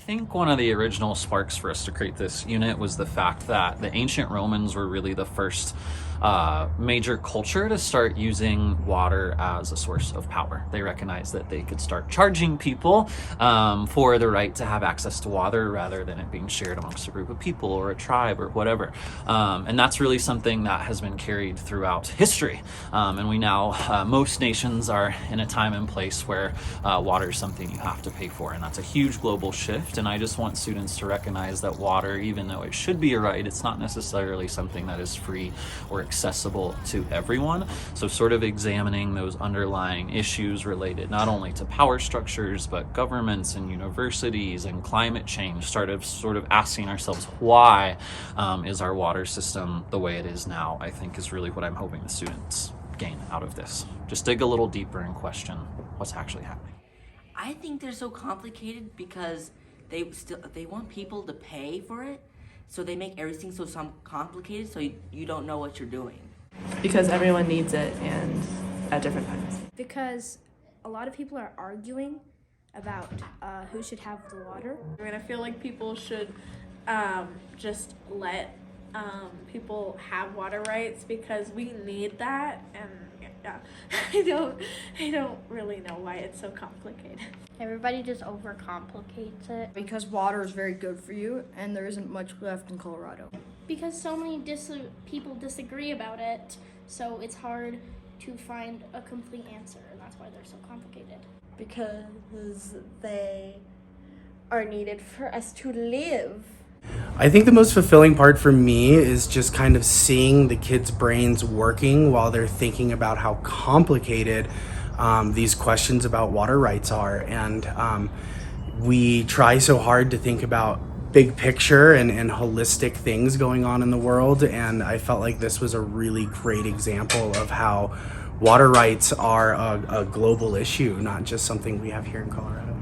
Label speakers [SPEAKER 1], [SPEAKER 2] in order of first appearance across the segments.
[SPEAKER 1] think one of the original sparks for us to create this unit was the fact that the ancient Romans were really the first major culture to start using water as a source of power. They recognized that they could start charging people for the right to have access to water rather than it being shared amongst a group of people or a tribe or whatever. And that's really something that has been carried throughout history. And we now, most nations are in a time and place where water is something you have to pay for. And that's a huge global shift. And I just want students to recognize that water, even though it should be a right, it's not necessarily something that is free or accessible to everyone. So sort of examining those underlying issues related not only to power structures, but governments and universities and climate change, sort of asking ourselves why is our water system the way it is now, I think is really what I'm hoping the students gain out of this. Just dig a little deeper and question what's actually happening.
[SPEAKER 2] I think they're so complicated because they want people to pay for it, so they make everything so complicated so you don't know what you're doing.
[SPEAKER 3] Because everyone needs it and at different times.
[SPEAKER 4] Because a lot of people are arguing about who should have the water.
[SPEAKER 5] I mean, I feel like people should just let people have water rights because we need that, and yeah, I don't really know why it's so complicated.
[SPEAKER 6] Everybody just overcomplicates it.
[SPEAKER 7] Because water is very good for you, and there isn't much left in Colorado.
[SPEAKER 6] Because so many people disagree about it, so it's hard to find a complete answer, and that's why they're so complicated.
[SPEAKER 8] Because they are needed for us to live.
[SPEAKER 9] I think the most fulfilling part for me is just kind of seeing the kids' brains working while they're thinking about how complicated these questions about water rights are. And we try so hard to think about big picture and holistic things going on in the world. And I felt like this was a really great example of how water rights are a global issue, not just something we have here in Colorado.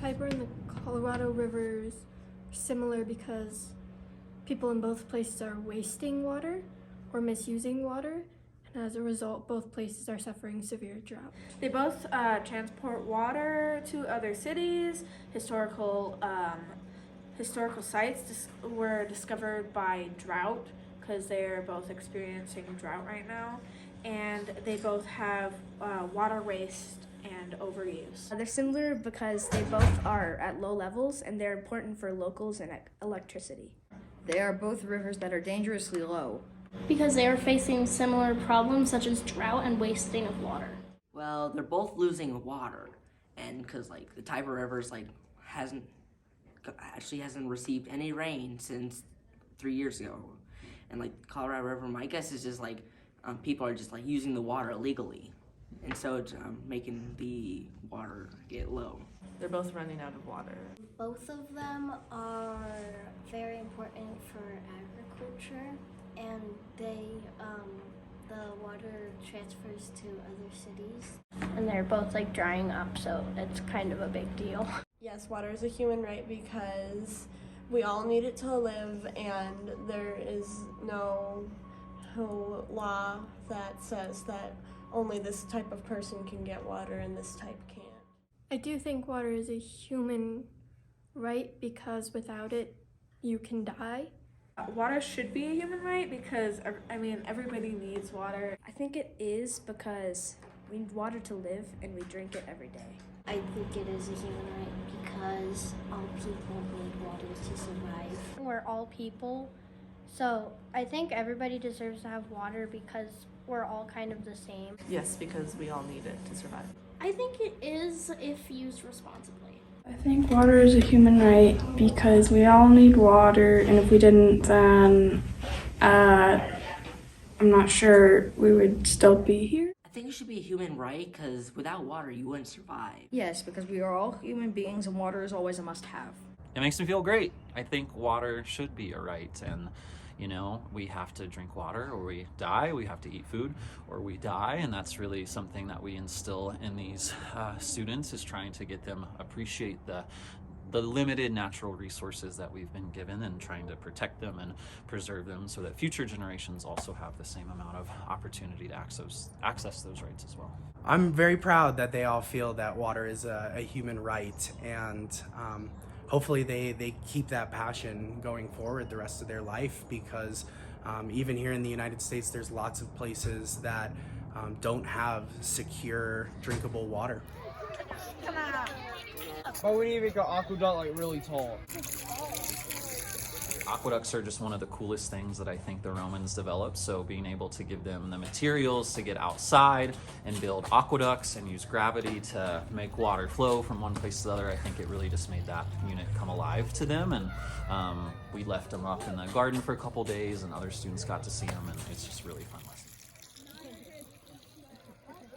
[SPEAKER 10] Tiber and the Colorado rivers are similar because people in both places are wasting water or misusing water, and as a result, both places are suffering severe drought.
[SPEAKER 5] They both transport water to other cities. Historical sites were discovered by drought because they're both experiencing drought right now, and they both have water waste and overuse.
[SPEAKER 4] They're similar because they both are at low levels and they're important for locals and electricity.
[SPEAKER 7] They are both rivers that are dangerously low.
[SPEAKER 6] Because they are facing similar problems such as drought and wasting of water.
[SPEAKER 2] Well, they're both losing water, and because like the Tiber River's hasn't received any rain since 3 years ago, and like Colorado River, my guess is just people are just using the water illegally, and so it's making the water get low.
[SPEAKER 3] They're both running out of water.
[SPEAKER 6] Both of them are very important for agriculture, and the water transfers to other cities. And they're both drying up, so it's kind of a big deal.
[SPEAKER 8] Yes, water is a human right because we all need it to live, and there is no law that says that only this type of person can get water and this type can't.
[SPEAKER 10] I do think water is a human right because without it, you can die.
[SPEAKER 5] Water should be a human right because, everybody needs water.
[SPEAKER 4] I think it is because we need water to live and we drink it every day.
[SPEAKER 6] I think it is a human right because all people need water to survive. We're all people, so I think everybody deserves to have water because we're all kind of the same.
[SPEAKER 3] Yes, because we all need it to survive.
[SPEAKER 6] I think it is if used responsibly.
[SPEAKER 11] I think water is a human right because we all need water, and if we didn't, then I'm not sure we would still be here.
[SPEAKER 2] I think it should be a human right because without water you wouldn't survive.
[SPEAKER 7] Yes, because we are all human beings and water is always a must-have.
[SPEAKER 1] It makes me feel great. I think water should be a right, and we have to drink water or we die, we have to eat food or we die, and that's really something that we instill in these students, is trying to get them appreciate the limited natural resources that we've been given and trying to protect them and preserve them so that future generations also have the same amount of opportunity to access those rights as well.
[SPEAKER 9] I'm very proud that they all feel that water is a human right, and hopefully they keep that passion going forward the rest of their life, because even here in the United States, there's lots of places that don't have secure drinkable water.
[SPEAKER 12] But we need to make an aqueduct like really tall.
[SPEAKER 1] Aqueducts are just one of the coolest things that I think the Romans developed, so being able to give them the materials to get outside and build aqueducts and use gravity to make water flow from one place to the other, I think it really just made that unit come alive to them. And we left them up in the garden for a couple days, and other students got to see them, and it's just really fun lesson.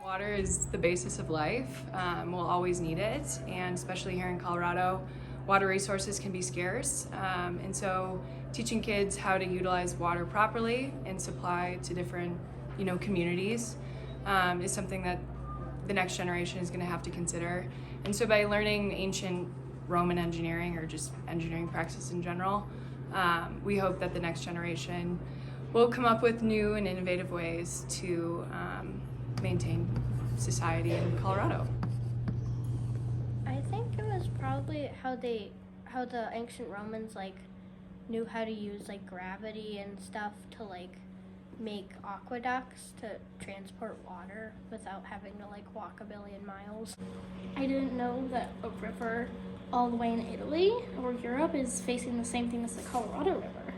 [SPEAKER 3] Water is the basis of life. We'll always need it, and especially here in Colorado, water resources can be scarce, and so teaching kids how to utilize water properly and supply to different, communities is something that the next generation is going to have to consider. And so by learning ancient Roman engineering, or just engineering practices in general, we hope that the next generation will come up with new and innovative ways to maintain society in Colorado.
[SPEAKER 6] I think it was probably how the ancient Romans knew how to use gravity and stuff to make aqueducts to transport water without having to walk a billion miles.
[SPEAKER 13] I didn't know that a river all the way in Italy or Europe is facing the same thing as the Colorado River,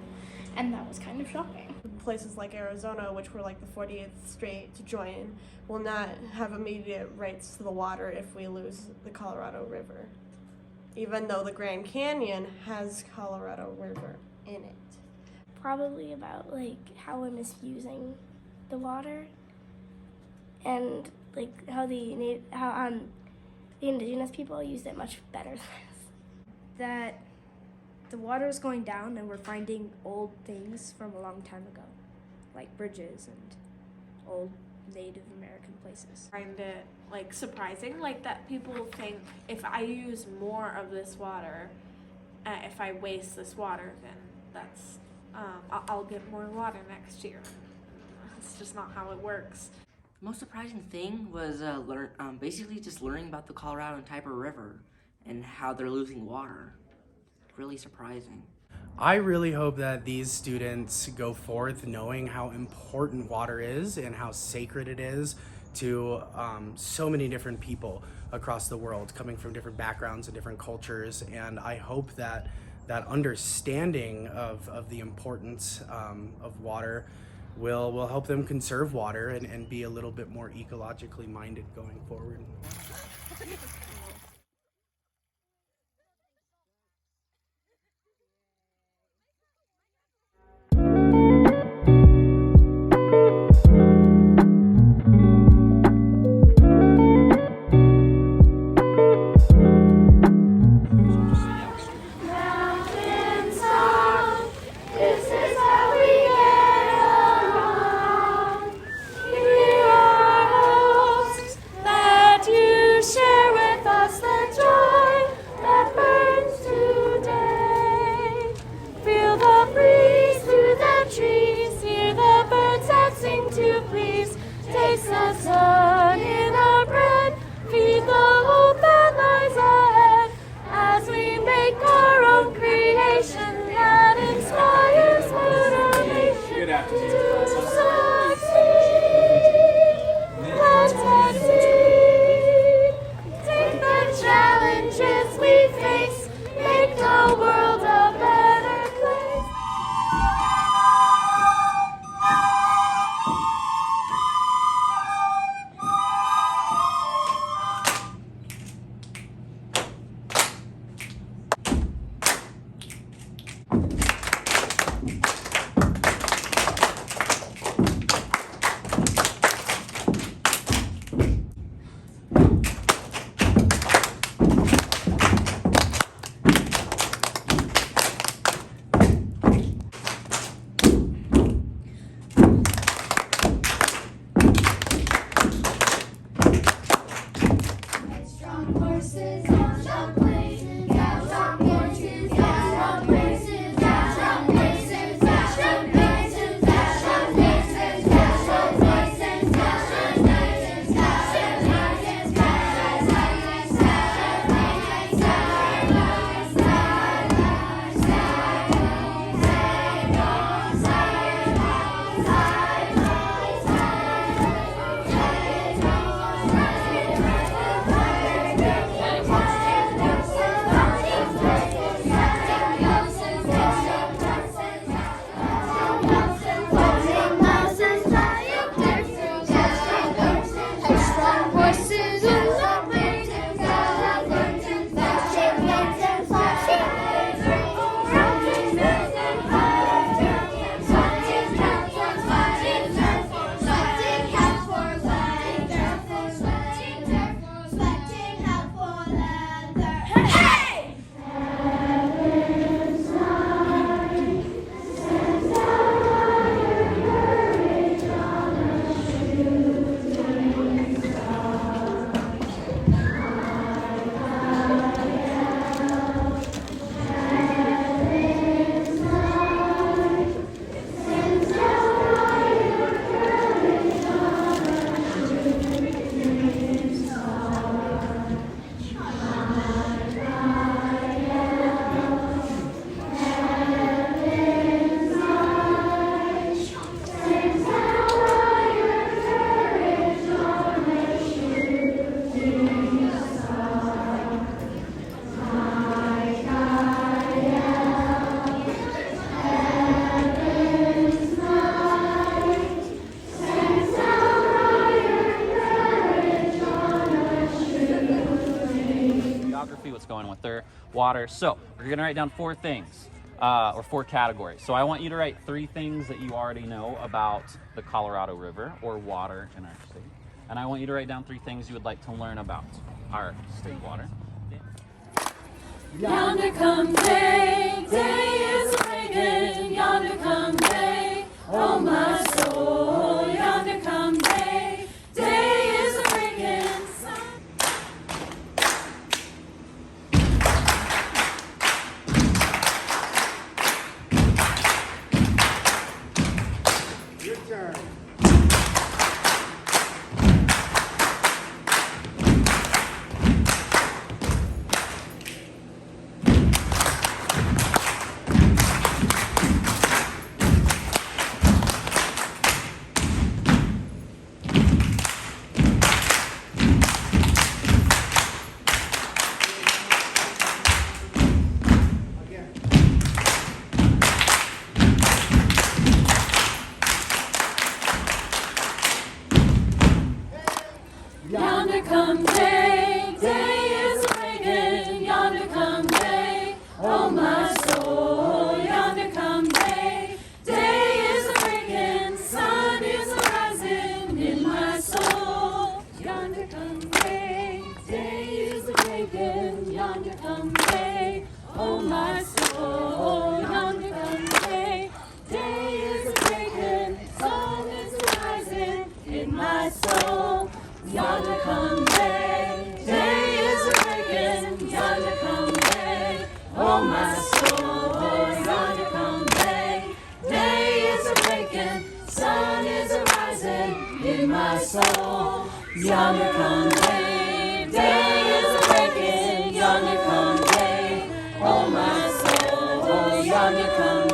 [SPEAKER 13] and that was kind of shocking.
[SPEAKER 8] Places like Arizona, which were the 48th state to join, will not have immediate rights to the water if we lose the Colorado River, even though the Grand Canyon has Colorado River in it.
[SPEAKER 10] Probably about how we're misusing the water, and how the indigenous people used it much better than us. That the water is going down, and we're finding old things from a long time ago, like bridges and old Native American places.
[SPEAKER 5] I find it surprising that people think if I use more of this water, if I waste this water, then that's I'll get more water next year. It's just not how it works.
[SPEAKER 2] The most surprising thing was basically just learning about the Colorado and Tiber River and how they're losing water. Really surprising.
[SPEAKER 9] I really hope that these students go forth knowing how important water is and how sacred it is to so many different people across the world, coming from different backgrounds and different cultures. And I hope that that understanding of the importance of water will help them conserve water and be a little bit more ecologically minded going forward.
[SPEAKER 1] water. So we're gonna write down 4 things, or 4 categories. So I want you to write 3 things that you already know about the Colorado River or water in our state. And I want you to write down 3 things you would like to learn about our state water.
[SPEAKER 14] Yonder come day, day is breaking, yonder come day, oh my soul, yonder come day, day is breaking.
[SPEAKER 9] Your turn.
[SPEAKER 14] Yonder come day, day is breaking, yonder come day, oh my soul, yonder come day, day is breaking, sun is rising in my soul. Yonder come day, day is breaking, yonder come day, oh my soul, yonder come day, day is breaking, sun is rising in my soul. Yonder come day, day is breaking, yonder come day, oh my soul, yonder come day, day is breaking, sun is rising in my soul. Yonder come day, day is breaking, yonder come day, oh my soul, yonder come